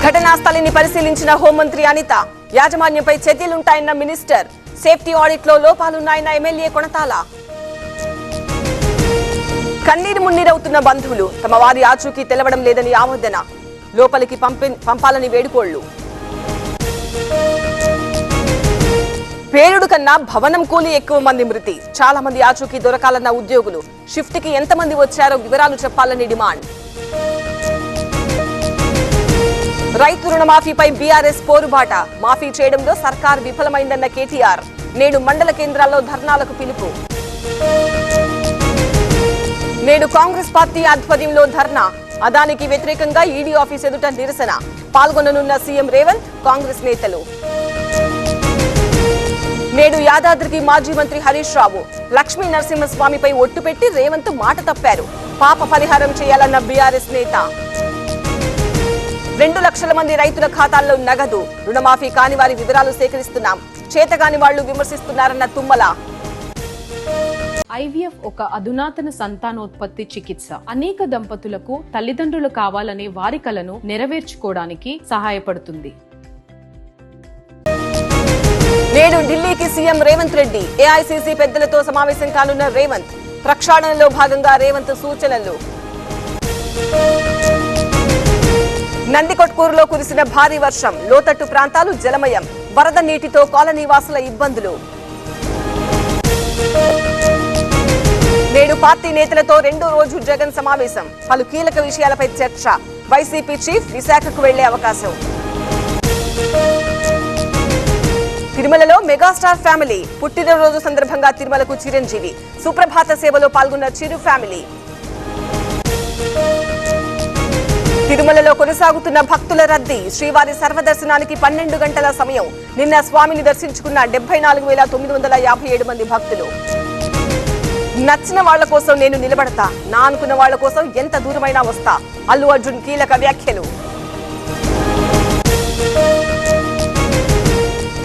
ఘటనా స్థలిని పరిశీలించిన హోంమంత్రి అనిత. యాజమాన్యంపై చర్యలుంటాయన్న మినిస్టర్. సేఫ్టీ ఆడిట్ లో లోపాలున్నాయన్న ఎమ్మెల్యే కొనతాల. కన్నీరు మున్నీరవుతున్న బంధువులు. తమ వారి ఆచూకీ తెలవడం లేదని ఆవేదన. లోపలికి పంపాలని వేడుకోళ్లు. పేలుడు కన్నా భవనం కూలి ఎక్కువ మంది మృతి. చాలా మంది ఆచూకీ దొరకాలన్న ఉద్యోగులు. షిఫ్ట్ కి ఎంతమంది వచ్చారో వివరాలు చెప్పాలని డిమాండ్. రైతు రుణమాఫీపై బీఆర్ఎస్ పోరుబాట. మాఫీ చేయడంలో సర్కార్ విఫలమైందన్న కేటీఆర్. నేడు మండల కేంద్రాల్లో ధర్నాలకు పిలుపు. నేడు కాంగ్రెస్ పార్టీ ఆధ్వర్యంలో ధర్నా. అదానికి వ్యతిరేకంగా ఈడీ ఆఫీస్ ఎదుట నిరసన. పాల్గొననున్న సీఎం రేవంత్, కాంగ్రెస్ నేతలు. నేడు యాదాద్రికి మాజీ మంత్రి హరీష్ రావు. లక్ష్మీ నరసింహస్వామిపై ఒట్టు పెట్టి రేవంత్ మాట తప్పారు. పాప పరిహారం చేయాలన్న బీఆర్ఎస్ నేత. 2 లక్షల మంది రైతుల ఖాతాల్లో నగదు. రుణమాఫీ కాని వారి వివరాలు సేకరిస్తున్నాం. చేతగాని వాళ్లు విమర్శిస్తున్నారన్న తుమ్మల. ఐవీఎఫ్ ఒక అధునాతన సంతానోత్పత్తి చికిత్స. అనేక దంపతులకు తల్లిదండ్రులు కావాలనే వారి కలను నెరవేర్చుకోవడానికి సహాయపడుతుంది. నేడు ఢిల్లీకి సీఎం రేవంత్ రెడ్డి. ఏఐసీసీ పెద్దలతో సమావేశం కానున్న రేవంత్. ప్రక్షాళనలో భాగంగా రేవంత్ సూచనలు. నందికొట్కూరులో కురిసిన భారీ వర్షం. లోతట్టు ప్రాంతాలు జలమయం. వరద నీటితో కాలనీ వాసుల ఇబ్బందులు. నేడు పార్టీ నేతలతో 2వ రోజు జగన్ సమావేశం. పలు కీలక విషయాలపై చర్చ. వైసీపీ చీఫ్ విశాఖకు వెళ్లే అవకాశం. తిరుమలలో మెగాస్టార్ ఫ్యామిలీ. పుట్టినరోజు సందర్భంగా తిరుమలకు చిరంజీవి. సుప్రభాత సేవలో పాల్గొన్న చిరు ఫ్యామిలీ. తిరుమలలో కొనసాగుతున్న భక్తుల రద్దీ. శ్రీవారి సర్వదర్శనానికి 12 గంటల సమయం. నిన్న స్వామిని దర్శించుకున్న 74,957 మంది భక్తులు. నచ్చిన వాళ్ల కోసం నేను నిలబడతా. నా అనుకున్న వాళ్ల కోసం ఎంత దూరమైనా వస్తా. అల్లు అర్జున్ కీలక వ్యాఖ్యలు.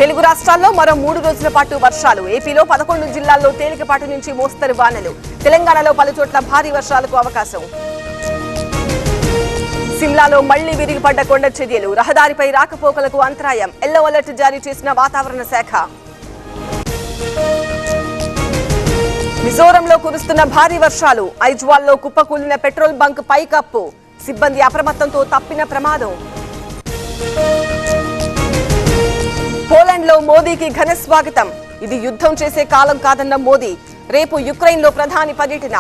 తెలుగు రాష్ట్రాల్లో మరో 3 రోజుల పాటు వర్షాలు. ఏపీలో 11 జిల్లాల్లో తేలికపాటి నుంచి మోస్తరు వానలు. తెలంగాణలో పలుచోట్ల భారీ వర్షాలకు అవకాశం. సిమ్లాలో మళ్లీ విరిగిపడ్డ కొండ చర్యలు. రహదారిపై రాకపోకలకు అంతరాయం. ఎల్లో అలర్ట్ జారీ చేసిన వాతావరణ శాఖ. మిజోరంలో కురుస్తున్న భారీ వర్షాలు. ఐజ్వాల్లో కుప్పకూలిన పెట్రోల్ బంక్ పైకప్పు. సిబ్బంది అప్రమత్తంతో తప్పిన ప్రమాదం. పోలాండ్ లో మోదీకి ఘన స్వాగతం. ఇది యుద్ధం చేసే కాలం కాదన్న మోదీ. రేపు యుక్రెయిన్ లో ప్రధాని పర్యటన.